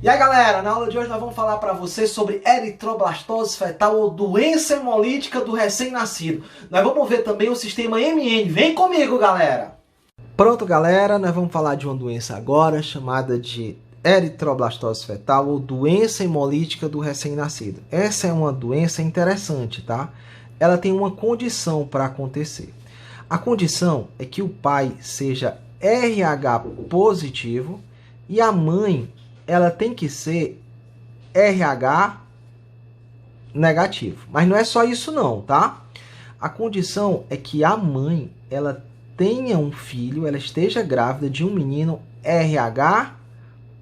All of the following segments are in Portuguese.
E aí galera, na aula de hoje nós vamos falar para você sobre eritroblastose fetal ou doença hemolítica do recém-nascido. Nós vamos ver também o sistema MN. Vem comigo galera! Pronto galera, nós vamos falar de uma doença agora chamada de eritroblastose fetal ou doença hemolítica do recém-nascido. Essa é uma doença interessante, tá? Ela tem uma condição para acontecer. A condição é que o pai seja RH positivo e a mãe ela tem que ser RH negativo. Mas não é só isso não, tá? A condição é que a mãe ela tenha um filho, ela esteja grávida de um menino RH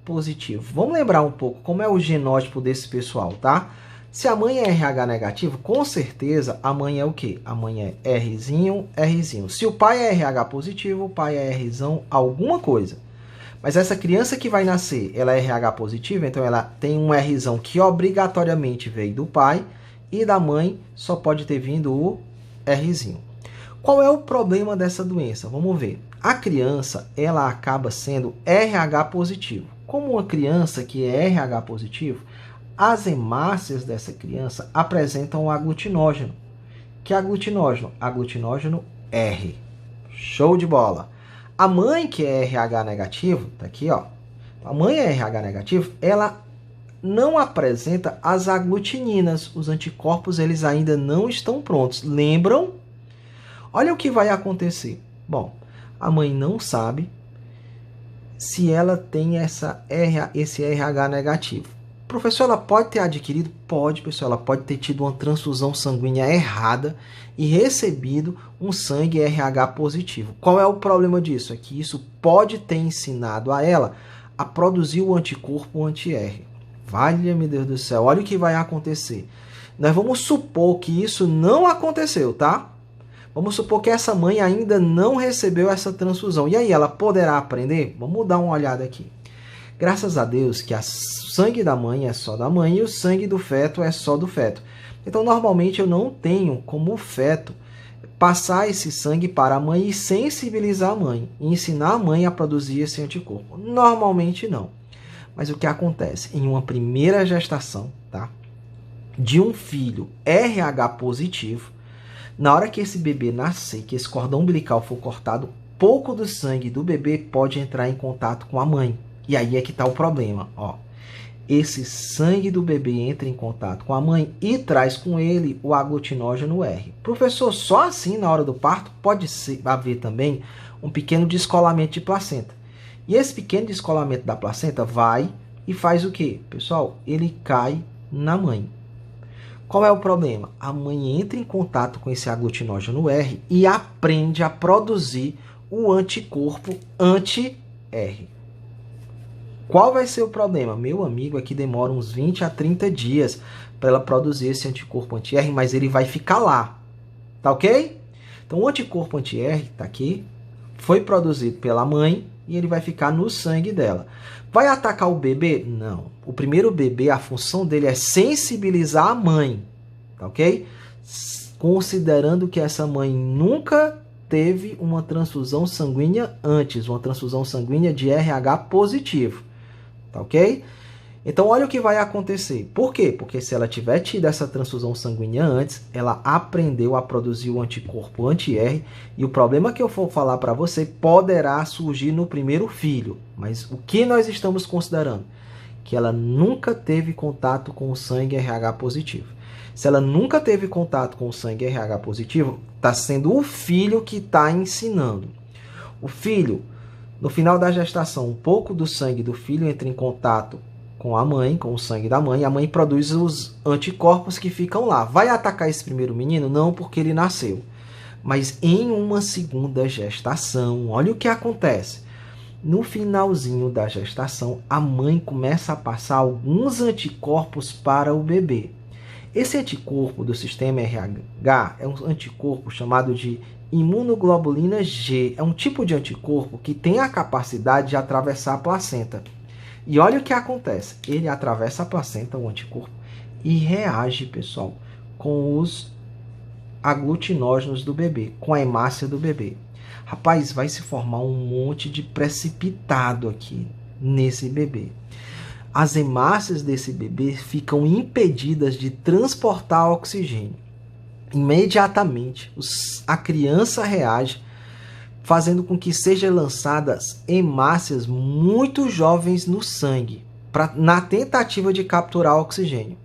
positivo. Vamos lembrar um pouco como é o genótipo desse pessoal, tá? Se a mãe é RH negativo, com certeza a mãe é o quê? A mãe é Rzinho, Rzinho. Se o pai é RH positivo, o pai é Rzão alguma coisa. Mas essa criança que vai nascer, ela é RH positiva, então ela tem um Rzão que obrigatoriamente veio do pai e da mãe só pode ter vindo o Rzinho. Qual é o problema dessa doença? Vamos ver. A criança, ela acaba sendo RH positivo. Como uma criança que é RH positivo, as hemácias dessa criança apresentam o aglutinógeno. Que é aglutinógeno? Aglutinógeno R. Show de bola! A mãe que é RH negativo, tá aqui, ó. A mãe é RH negativo, ela não apresenta as aglutininas. Os anticorpos, eles ainda não estão prontos. Lembram? Olha o que vai acontecer. Bom, a mãe não sabe se ela tem esse RH negativo. Professor, ela pode ter adquirido? Pode, pessoal. Ela pode ter tido uma transfusão sanguínea errada e recebido um sangue RH positivo. Qual é o problema disso? É que isso pode ter ensinado a ela a produzir o anticorpo anti-R. Valha-me Deus do céu, olha o que vai acontecer. Nós vamos supor que isso não aconteceu, tá? Vamos supor que essa mãe ainda não recebeu essa transfusão. E aí, ela poderá aprender? Vamos dar uma olhada aqui. Graças a Deus que o sangue da mãe é só da mãe e o sangue do feto é só do feto. Então, normalmente, eu não tenho como o feto passar esse sangue para a mãe e sensibilizar a mãe, e ensinar a mãe a produzir esse anticorpo. Normalmente, não. Mas o que acontece? Em uma primeira gestação, tá? De um filho RH positivo, na hora que esse bebê nascer, que esse cordão umbilical for cortado, pouco do sangue do bebê pode entrar em contato com a mãe. E aí é que está o problema, ó. Esse sangue do bebê entra em contato com a mãe e traz com ele o aglutinógeno R. Professor, só assim na hora do parto pode haver também um pequeno descolamento de placenta. E esse pequeno descolamento da placenta vai e faz o quê? Pessoal, ele cai na mãe. Qual é o problema? A mãe entra em contato com esse aglutinógeno R e aprende a produzir o anticorpo anti-R. Qual vai ser o problema? Meu amigo, é que demora uns 20 a 30 dias para ela produzir esse anticorpo anti-R, mas ele vai ficar lá. Tá ok? Então, o anticorpo anti-R, tá aqui, foi produzido pela mãe e ele vai ficar no sangue dela. Vai atacar o bebê? Não. O primeiro bebê, a função dele é sensibilizar a mãe. Tá ok? Considerando que essa mãe nunca teve uma transfusão sanguínea antes, uma transfusão sanguínea de RH positivo. Tá ok? Então, olha o que vai acontecer. Por quê? Porque se ela tiver tido essa transfusão sanguínea antes, ela aprendeu a produzir o anticorpo anti-R e o problema que eu for falar para você poderá surgir no primeiro filho. Mas o que nós estamos considerando? Que ela nunca teve contato com o sangue RH positivo. Se ela nunca teve contato com o sangue RH positivo, está sendo o filho que está ensinando. O filho, no final da gestação, um pouco do sangue do filho entra em contato com a mãe, com o sangue da mãe, e a mãe produz os anticorpos que ficam lá. Vai atacar esse primeiro menino? Não, porque ele nasceu. Mas em uma segunda gestação, olha o que acontece. No finalzinho da gestação, a mãe começa a passar alguns anticorpos para o bebê. Esse anticorpo do sistema RH é um anticorpo chamado de imunoglobulina G. É um tipo de anticorpo que tem a capacidade de atravessar a placenta. E olha o que acontece. Ele atravessa a placenta, o anticorpo, e reage, pessoal, com os aglutinógenos do bebê, com a hemácia do bebê. Rapaz, vai se formar um monte de precipitado aqui nesse bebê. as hemácias desse bebê ficam impedidas de transportar oxigênio. Imediatamente, a criança reage, fazendo com que sejam lançadas hemácias muito jovens no sangue, na tentativa de capturar oxigênio.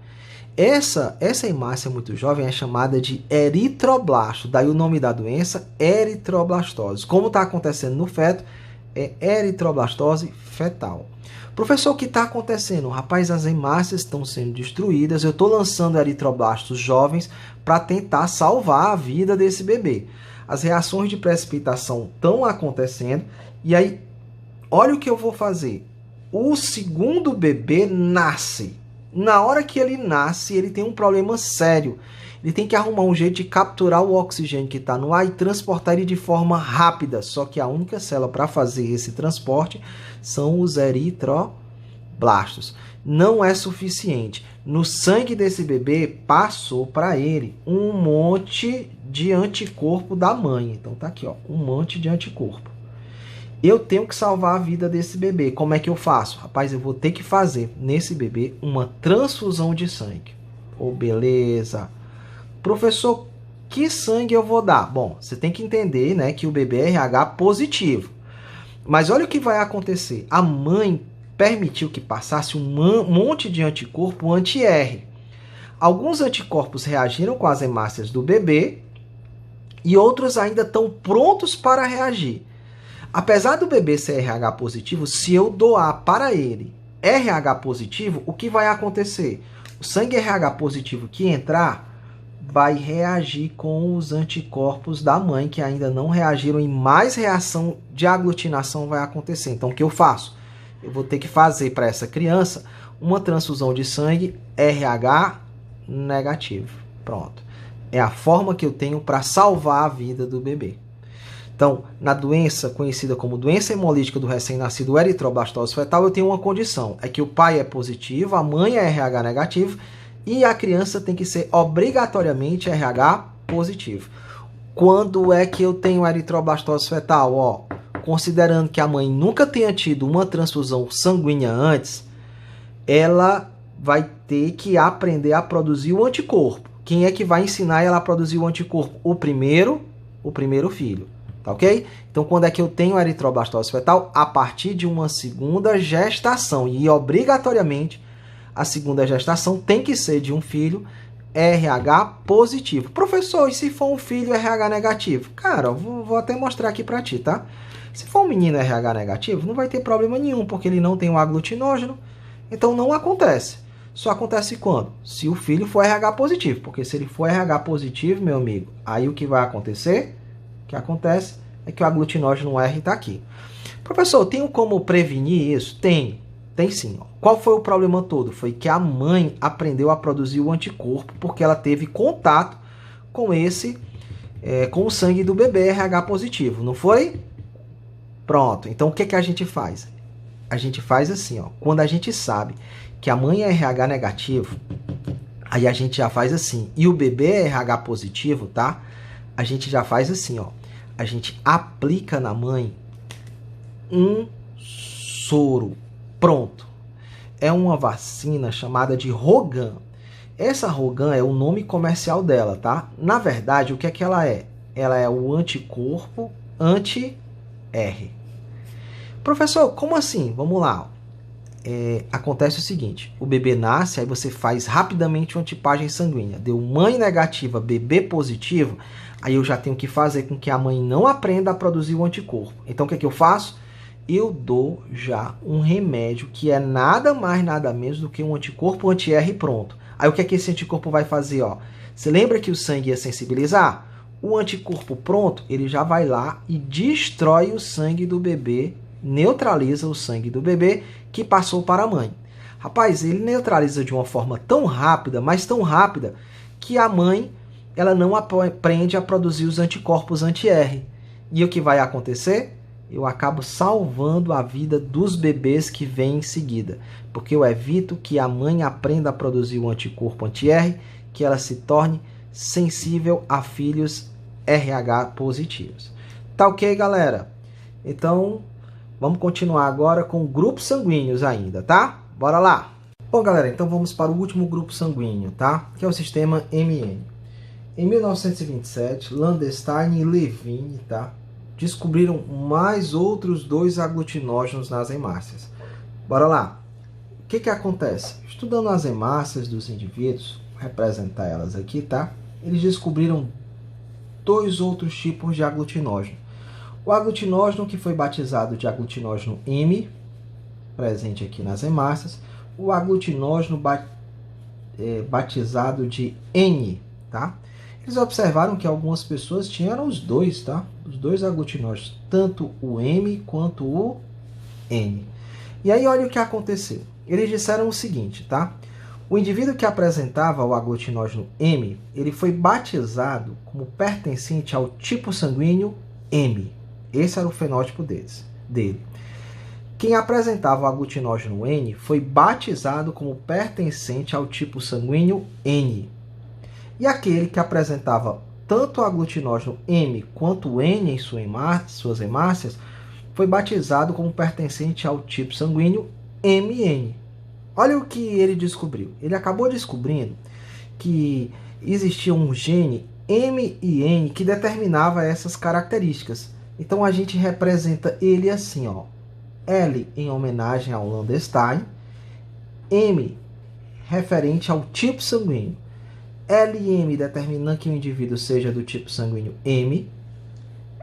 Essa hemácia muito jovem é chamada de eritroblasto, daí o nome da doença, eritroblastose. Como está acontecendo no feto, é eritroblastose fetal. Professor, o que está acontecendo? Rapaz, as hemácias estão sendo destruídas, eu estou lançando eritroblastos jovens para tentar salvar a vida desse bebê. As reações de precipitação estão acontecendo, e aí, olha o que eu vou fazer. O segundo bebê nasce. Na hora que ele nasce, ele tem um problema sério. Ele tem que arrumar um jeito de capturar o oxigênio que está no ar e transportar ele de forma rápida. Só que a única célula para fazer esse transporte são os eritroblastos. Não é suficiente. No sangue desse bebê passou para ele um monte de anticorpo da mãe. Então tá aqui, ó, um monte de anticorpo. Eu tenho que salvar a vida desse bebê. Como é que eu faço? Rapaz, eu vou ter que fazer nesse bebê uma transfusão de sangue. Oh, beleza. Professor, que sangue eu vou dar? Bom, você tem que entender, né, que o bebê é RH positivo. Mas olha o que vai acontecer. A mãe permitiu que passasse um monte de anticorpo anti-R. Alguns anticorpos reagiram com as hemácias do bebê e outros ainda estão prontos para reagir. Apesar do bebê ser RH positivo, se eu doar para ele RH positivo, o que vai acontecer? O sangue RH positivo que entrar vai reagir com os anticorpos da mãe que ainda não reagiram e mais reação de aglutinação vai acontecer. Então, o que eu faço? Eu vou ter que fazer para essa criança uma transfusão de sangue RH negativo. Pronto. É a forma que eu tenho para salvar a vida do bebê. Então, na doença conhecida como doença hemolítica do recém-nascido, eritroblastose fetal, eu tenho uma condição. É que o pai é positivo, a mãe é RH negativo e a criança tem que ser obrigatoriamente RH positivo. Quando é que eu tenho eritroblastose fetal? Ó, considerando que a mãe nunca tenha tido uma transfusão sanguínea antes, ela vai ter que aprender a produzir o anticorpo. Quem é que vai ensinar ela a produzir o anticorpo? O primeiro filho. Tá ok? Então, quando é que eu tenho eritroblastose fetal? A partir de uma segunda gestação. E, obrigatoriamente, a segunda gestação tem que ser de um filho RH positivo. Professor, e se for um filho RH negativo? Cara, vou até mostrar aqui pra ti, tá? Se for um menino RH negativo, não vai ter problema nenhum, porque ele não tem um aglutinógeno. Então, não acontece. Só acontece quando? Se o filho for RH positivo. Porque se ele for RH positivo, meu amigo, aí o que vai acontecer? O que acontece é que o aglutinógeno R está aqui. Professor, tenho como prevenir isso? Tem sim. Qual foi o problema todo? Foi que a mãe aprendeu a produzir o anticorpo porque ela teve contato com com o sangue do bebê RH positivo, não foi? Pronto. Então, o que a gente faz? A gente faz assim, ó. Quando a gente sabe que a mãe é RH negativo, aí a gente já faz assim. E o bebê é RH positivo, tá? A gente já faz assim, ó. A gente aplica na mãe um soro. Pronto. É uma vacina chamada de Rogan. Essa Rogan é o nome comercial dela, tá? Na verdade, o que é que ela é? Ela é o anticorpo anti-R. Professor, como assim? Vamos lá. Acontece o seguinte. O bebê nasce, aí você faz rapidamente uma tipagem sanguínea. Deu mãe negativa, bebê positivo. Aí eu já tenho que fazer com que a mãe não aprenda a produzir o anticorpo. Então o que é que eu faço? Eu dou já um remédio que é nada mais, nada menos do que um anticorpo anti-R pronto. Aí o que é que esse anticorpo vai fazer? Ó? Você lembra que o sangue ia sensibilizar? O anticorpo pronto, ele já vai lá e destrói o sangue do bebê, neutraliza o sangue do bebê que passou para a mãe. Rapaz, ele neutraliza de uma forma tão rápida, mas tão rápida, que a mãe ela não aprende a produzir os anticorpos anti-R. E o que vai acontecer? Eu acabo salvando a vida dos bebês que vêm em seguida. Porque eu evito que a mãe aprenda a produzir o anticorpo anti-R, que ela se torne sensível a filhos RH positivos. Tá ok, galera? Então, vamos continuar agora com grupos sanguíneos ainda, tá? Bora lá! Bom, galera, então vamos para o último grupo sanguíneo, tá? Que é o sistema MN. Em 1927, Landstein e Levine, tá, descobriram mais outros 2 aglutinógenos nas hemácias. Bora lá! O que acontece? Estudando as hemácias dos indivíduos, vou representar elas aqui, tá? Eles descobriram 2 outros tipos de aglutinógeno. O aglutinógeno que foi batizado de aglutinógeno M, presente aqui nas hemácias, o aglutinógeno batizado de N, tá? Eles observaram que algumas pessoas tinham os 2, tá? Os 2 aglutinógenos, tanto o M quanto o N. E aí olha o que aconteceu. Eles disseram o seguinte, tá? O indivíduo que apresentava o aglutinógeno M, ele foi batizado como pertencente ao tipo sanguíneo M. Esse era o fenótipo dele. Quem apresentava o aglutinógeno N foi batizado como pertencente ao tipo sanguíneo N. E aquele que apresentava tanto o aglutinógeno M quanto o N em suas hemácias foi batizado como pertencente ao tipo sanguíneo MN. Olha o que ele descobriu. Ele acabou descobrindo que existia um gene M e N que determinava essas características. Então a gente representa ele assim, ó. L em homenagem ao Landstein, M referente ao tipo sanguíneo. LM determina que o indivíduo seja do tipo sanguíneo M.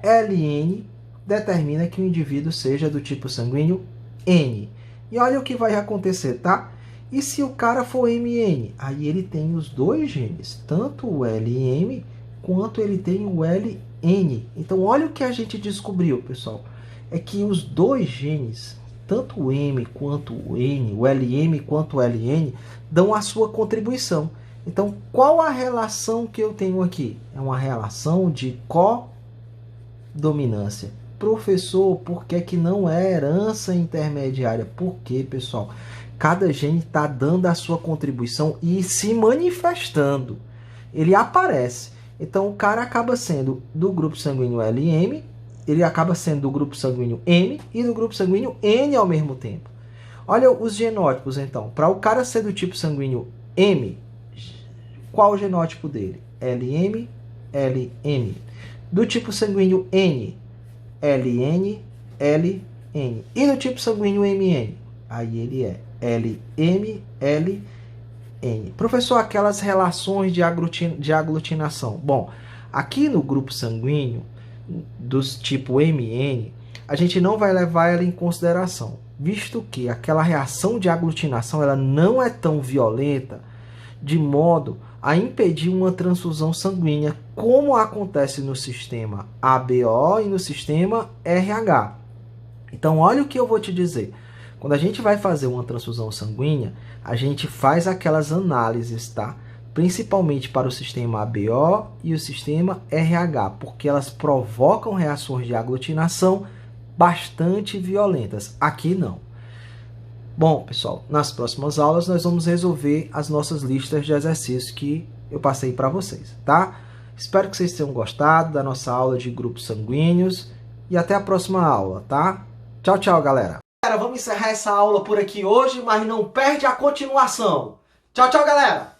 LN determina que o indivíduo seja do tipo sanguíneo N. E olha o que vai acontecer, tá? E se o cara for MN? Aí ele tem os 2 genes, tanto o LM quanto ele tem o LN. Então olha o que a gente descobriu, pessoal. É que os 2 genes, tanto o M quanto o N, o LM quanto o LN, dão a sua contribuição. Então, qual a relação que eu tenho aqui? É uma relação de codominância. Professor, por que não é herança intermediária? Porque, pessoal, cada gene está dando a sua contribuição e se manifestando. Ele aparece. Então, o cara acaba sendo do grupo sanguíneo LM, ele acaba sendo do grupo sanguíneo M e do grupo sanguíneo N ao mesmo tempo. Olha os genótipos, então. Para o cara ser do tipo sanguíneo M, qual o genótipo dele? LM, LN. Do tipo sanguíneo N, LN, LN. E do tipo sanguíneo MN? Aí ele é LM, LN. Professor, aquelas relações de aglutinação. Bom, aqui no grupo sanguíneo, dos tipo MN, a gente não vai levar ela em consideração, visto que aquela reação de aglutinação ela não é tão violenta de modo a impedir uma transfusão sanguínea, como acontece no sistema ABO e no sistema RH. Então, olha o que eu vou te dizer. Quando a gente vai fazer uma transfusão sanguínea, a gente faz aquelas análises, tá? Principalmente para o sistema ABO e o sistema RH, porque elas provocam reações de aglutinação bastante violentas. Aqui não. Bom, pessoal, nas próximas aulas nós vamos resolver as nossas listas de exercícios que eu passei para vocês, tá? Espero que vocês tenham gostado da nossa aula de grupos sanguíneos e até a próxima aula, tá? Tchau, tchau, galera. Galera, vamos encerrar essa aula por aqui hoje, mas não perde a continuação. Tchau, tchau, galera!